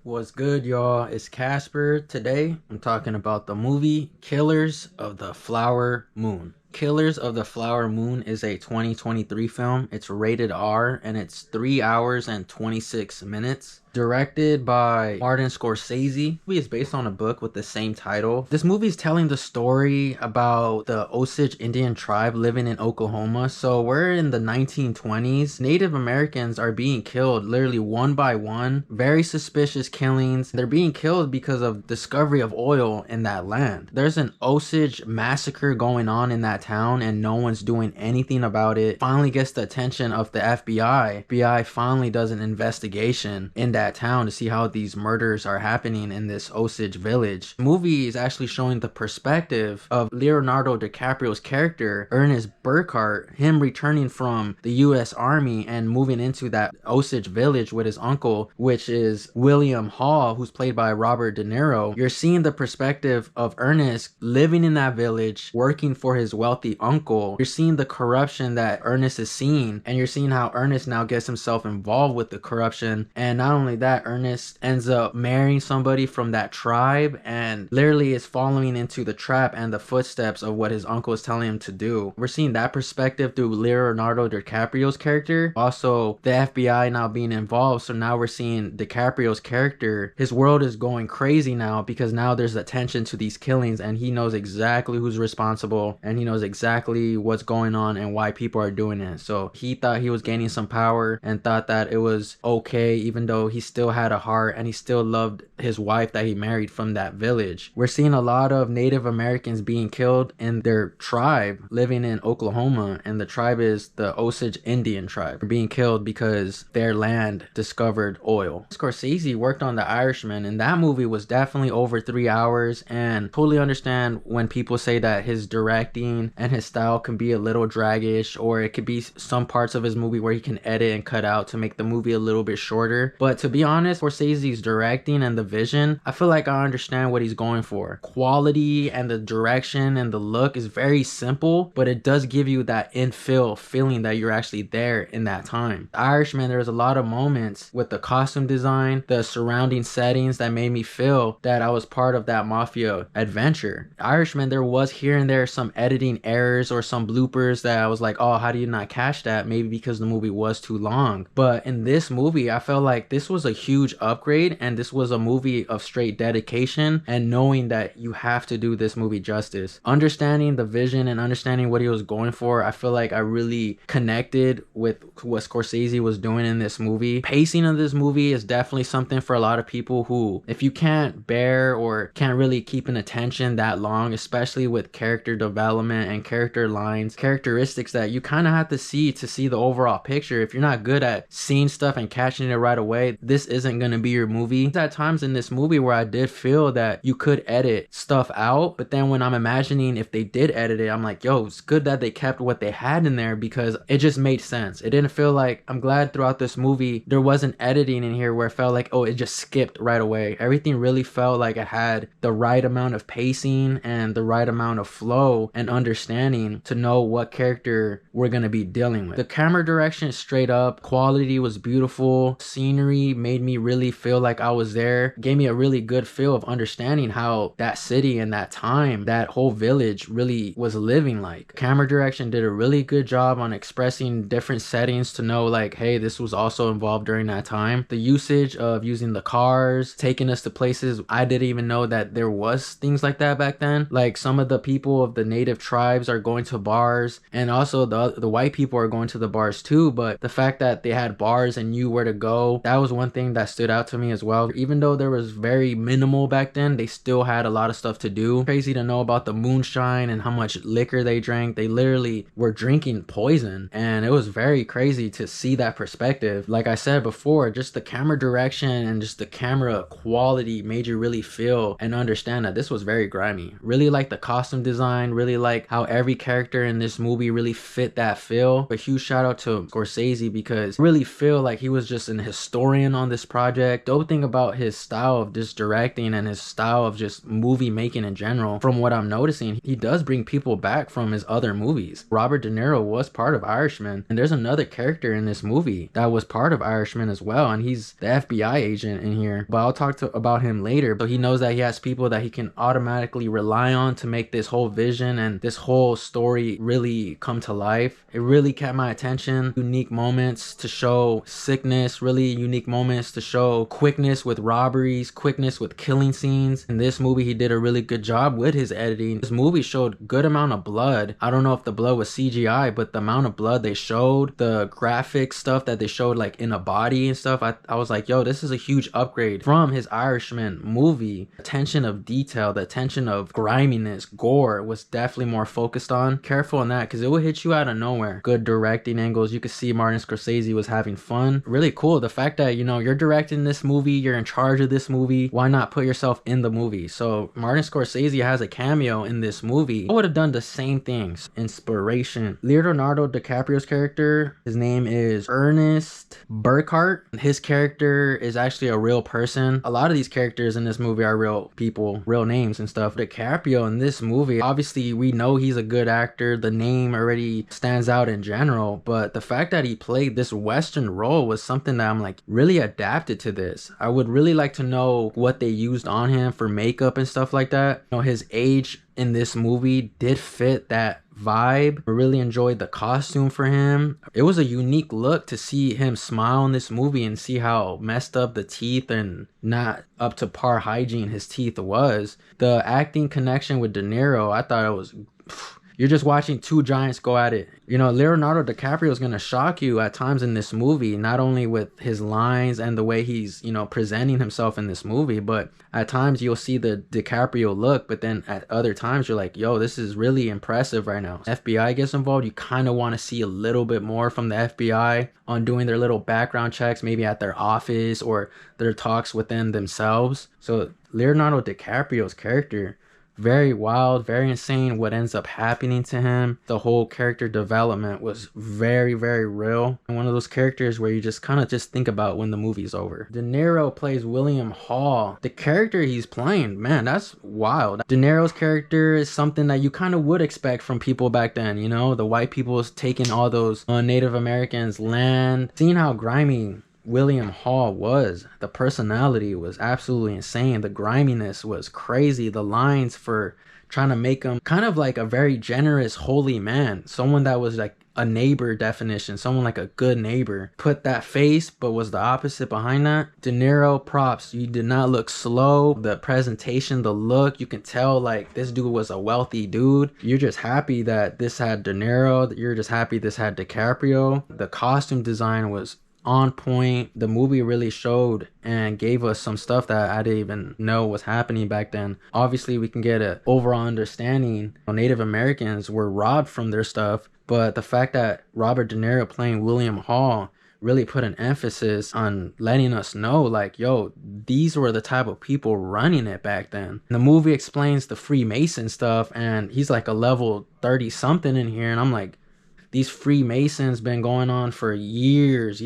What's good, y'all? It's Casper. Today, I'm talking about the movie Killers of the Flower Moon. Killers of the Flower Moon is a 2023 film. It's rated R and it's 3 hours and 26 minutes. Directed by Martin Scorsese. The movie is based on a book with the same title. This movie is telling the story about the Osage Indian tribe living in Oklahoma. So we're in the 1920s. Native Americans are being killed literally one by one. Very suspicious killings. They're being killed because of discovery of oil in that land. There's an Osage massacre going on in that town and no one's doing anything about it. Finally gets the attention of the FBI. FBI finally does an investigation in that town to see how these murders are happening in this Osage village. The movie is actually showing the perspective of Leonardo DiCaprio's character, Ernest Burkhart, him returning from the US Army and moving into that Osage village with his uncle, which is William Hall, who's played by Robert De Niro. You're seeing the perspective of Ernest living in that village, working for his wealthy uncle. You're seeing the corruption that Ernest is seeing, and you're seeing how Ernest now gets himself involved with the corruption. And not only that, Ernest ends up marrying somebody from that tribe and literally is following into the trap and the footsteps of what his uncle is telling him to do. We're seeing that perspective through Leonardo DiCaprio's character. Also, the FBI now being involved, so now we're seeing DiCaprio's character. His world is going crazy now because now there's attention to these killings and he knows exactly who's responsible and he knows exactly what's going on and why people are doing it. So he thought he was gaining some power and thought that it was okay, even though he still had a heart and he still loved his wife that he married from that village. We're seeing a lot of Native Americans being killed in their tribe living in Oklahoma, and the tribe is the Osage Indian tribe. They're being killed because their land discovered oil. Scorsese worked on The Irishman, and that movie was definitely over 3 hours, and totally understand when people say that his directing and his style can be a little draggish, or it could be some parts of his movie where he can edit and cut out to make the movie a little bit shorter. But to be honest, Scorsese's directing and the vision, I feel like I understand what he's going for. Quality and the direction and the look is very simple, but it does give you that infill feeling that you're actually there in that time. The Irishman, there's a lot of moments with the costume design, the surrounding settings that made me feel that I was part of that mafia adventure. The Irishman, there was here and there some editing errors or some bloopers that I was like, oh, how do you not catch that? Maybe because the movie was too long. But in this movie, I felt like this was a huge upgrade, and this was a movie of straight dedication and knowing that you have to do this movie justice. Understanding the vision and understanding what he was going for, I feel like I really connected with what Scorsese was doing in this movie. Pacing of this movie is definitely something for a lot of people who, if you can't bear or can't really keep an attention that long, especially with character development and character lines, characteristics that you kind of have to see the overall picture. If you're not good at seeing stuff and catching it right away, this isn't going to be your movie. There's at times in this movie where I did feel that you could edit stuff out, but then when I'm imagining if they did edit it, I'm like, yo, it's good that they kept what they had in there because it just made sense. It didn't feel like, I'm glad throughout this movie there wasn't editing in here where it felt like, oh, it just skipped right away. Everything really felt like it had the right amount of pacing and the right amount of flow and understanding to know what character we're going to be dealing with. The camera direction straight up, quality was beautiful, scenery made me really feel like I was there, gave me a really good feel of understanding how that city and that time, that whole village really was living like. Camera direction did a really good job on expressing different settings to know like, hey, this was also involved during that time. The usage of using the cars, taking us to places I didn't even know that there was things like that back then. Like some of the people of the native tribes are going to bars, and also the white people are going to the bars too, but the fact that they had bars and knew where to go, that was one thing that stood out to me as well. Even though there was very minimal back then, they still had a lot of stuff to do. Crazy to know about the moonshine and how much liquor they drank. They literally were drinking poison, and it was very crazy to see that perspective. Like I said before, just the camera direction and just the camera quality made you really feel and understand that this was very grimy. Really like the costume design, really like how every character in this movie really fit that feel. A huge shout out to Scorsese, because I really feel like he was just an historian on this project. Dope thing about his style of just directing and his style of just movie making in general, from what I'm noticing, he does bring people back from his other movies. Robert De Niro was part of Irishman, and there's another character in this movie that was part of Irishman as well, and he's the FBI agent in here, but I'll talk about him later. So he knows that he has people that he can automatically rely on to make this whole vision and this whole story really come to life. It really kept my attention. Unique moments to show sickness, really unique moments to show quickness with robberies, quickness with killing scenes. In this movie, he did a really good job with his editing. This movie showed good amount of blood. I don't know if the blood was CGI, but the amount of blood they showed, the graphic stuff that they showed like in a body and stuff, I was like, yo, this is a huge upgrade from his Irishman movie. Attention of detail, the attention of griminess, gore was definitely more focused on. Careful on that, because it will hit you out of nowhere. Good directing angles. You could see Martin Scorsese was having fun. Really cool. The fact that, you know, you're directing this movie, you're in charge of this movie, why not put yourself in the movie? So Martin Scorsese has a cameo in this movie. I would have done the same things. Inspiration. Leonardo DiCaprio's character, his name is Ernest Burkhart. His character is actually a real person. A lot of these characters in this movie are real people, real names and stuff. DiCaprio in this movie, obviously we know he's a good actor. The name already stands out in general, but the fact that he played this Western role was something that I'm like really adapted to this. I would really like to know what they used on him for makeup and stuff like that. You know, his age in this movie did fit that vibe. I really enjoyed the costume for him. It was a unique look to see him smile in this movie and see how messed up the teeth and not up to par hygiene his teeth was. The acting connection with De Niro, I thought it was... You're just watching two giants go at it. You know, Leonardo DiCaprio is going to shock you at times in this movie, not only with his lines and the way he's, you know, presenting himself in this movie, but at times you'll see the DiCaprio look, but then at other times you're like, yo, this is really impressive right now. FBI gets involved, you kind of want to see a little bit more from the FBI on doing their little background checks, maybe at their office or their talks within themselves. So Leonardo DiCaprio's character, very wild, very insane what ends up happening to him. The whole character development was very, very real. And one of those characters where you just kind of just think about when the movie's over. De Niro plays William Hall. The character he's playing, man, that's wild. De Niro's character is something that you kind of would expect from people back then, you know? The white people taking all those Native Americans' land. Seeing how grimy William Hall was, the personality was absolutely insane. The griminess was crazy. The lines for trying to make him kind of like a very generous, holy man. Someone that was like a neighbor definition, someone like a good neighbor. Put that face, but was the opposite behind that. De Niro, props. You did not look slow. The presentation, the look, you can tell like this dude was a wealthy dude. You're just happy that this had De Niro. You're just happy this had DiCaprio. The costume design was on point. The movie really showed and gave us some stuff that I didn't even know was happening back then. Obviously, we can get an overall understanding. Native Americans were robbed from their stuff, but the fact that Robert De Niro playing William Hall really put an emphasis on letting us know like, yo, these were the type of people running it back then. The movie explains the Freemason stuff, and he's like a level 30 something in here, and I'm like, these Freemasons been going on for years.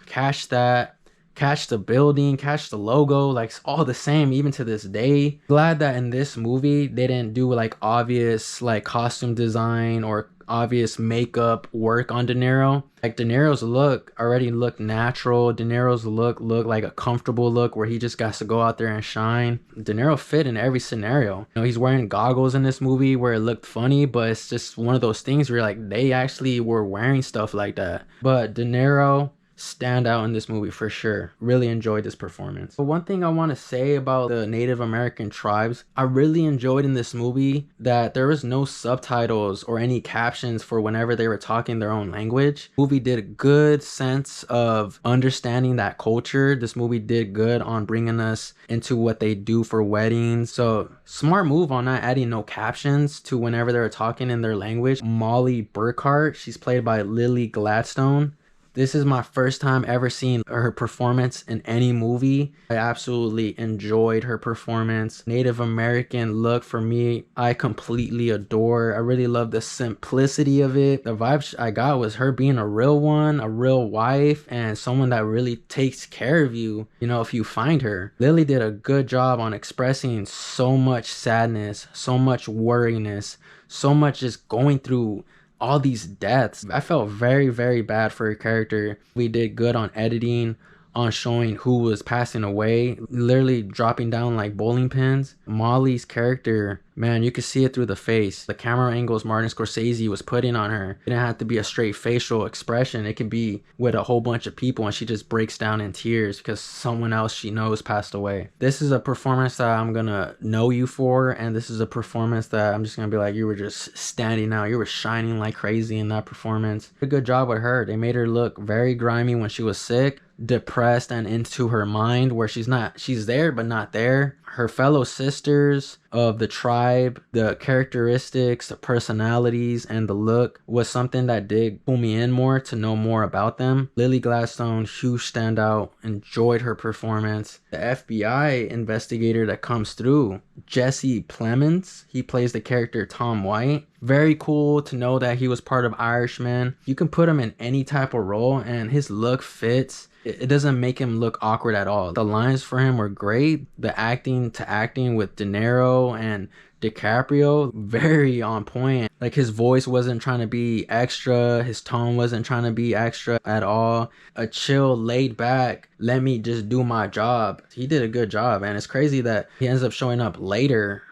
Catch that, catch the building, catch the logo, like it's all the same even to this day. Glad that in this movie they didn't do like obvious like costume design or obvious makeup work on De Niro. Like De Niro's look already looked natural. De Niro's look looked like a comfortable look where he just got to go out there and shine. De Niro fit in every scenario. You know, he's wearing goggles in this movie where it looked funny, but it's just one of those things where like they actually were wearing stuff like that. But De Niro stand out in this movie for sure. Really enjoyed this performance. But one thing I want to say about the Native American tribes, I really enjoyed in this movie that there was no subtitles or any captions for whenever they were talking their own language. The movie did a good sense of understanding that culture. This movie did good on bringing us into what they do for weddings. So smart move on not adding no captions to whenever they were talking in their language. Molly Burkhart, she's played by Lily Gladstone. This is my first time ever seeing her performance in any movie. I absolutely enjoyed her performance. Native American look for me, I completely adore. I really love the simplicity of it. The vibe I got was her being a real one, a real wife, and someone that really takes care of you, you know, if you find her. Lily did a good job on expressing so much sadness, so much worriness, so much just going through all these deaths. I felt very, very bad for her character. We did good on editing, on showing who was passing away, literally dropping down like bowling pins. Molly's character, man, you could see it through the face. The camera angles Martin Scorsese was putting on her, it didn't have to be a straight facial expression. It could be with a whole bunch of people and she just breaks down in tears because someone else she knows passed away. This is a performance that I'm gonna know you for, and this is a performance that I'm just gonna be like, you were just standing out. You were shining like crazy in that performance. A good job with her. They made her look very grimy when she was sick, depressed, and into her mind where she's there but not there. Her fellow sisters of the tribe, the characteristics, the personalities, and the look was something that did pull me in more to know more about them. Lily Gladstone, huge standout, enjoyed her performance. The FBI investigator that comes through, Jesse Plemons, he plays the character Tom White. Very cool to know that he was part of Irishman. You can put him in any type of role and his look fits. It doesn't make him look awkward at all. The lines for him were great. The acting with De Niro and DiCaprio, very on point. Like his voice wasn't trying to be extra, his tone wasn't trying to be extra at all. A chill, laid back, let me just do my job. He did a good job, and it's crazy that he ends up showing up later,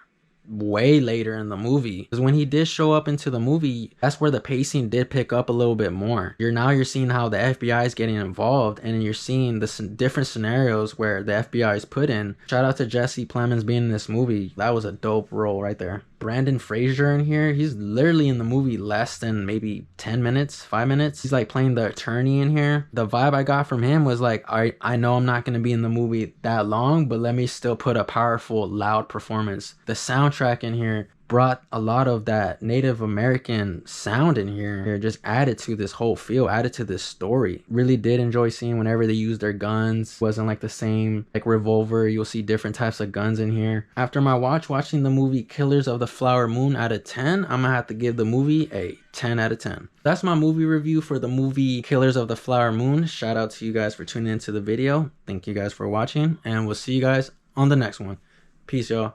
way later in the movie, because when he did show up into the movie, that's where the pacing did pick up a little bit more. You're seeing how the FBI is getting involved, and you're seeing the different scenarios where the FBI is put in. Shout out to Jesse Plemons being in this movie. That was a dope role right there. Brandon Fraser in here, he's literally in the movie less than maybe 10 minutes, 5 minutes. He's like playing the attorney in here. The vibe I got from him was like, I know I'm not going to be in the movie that long, but let me still put a powerful, loud performance. The soundtrack in here brought a lot of that Native American sound in here, just added to this whole feel, added to this story. Really did enjoy seeing whenever they used their guns. Wasn't like the same like revolver. You'll see different types of guns in here. After my watching the movie Killers of the Flower Moon out of 10, I'm gonna have to give the movie a 10 out of 10. That's my movie review for the movie Killers of the Flower Moon. Shout out to you guys for tuning into the video. Thank you guys for watching, and we'll see you guys on the next one. Peace, y'all.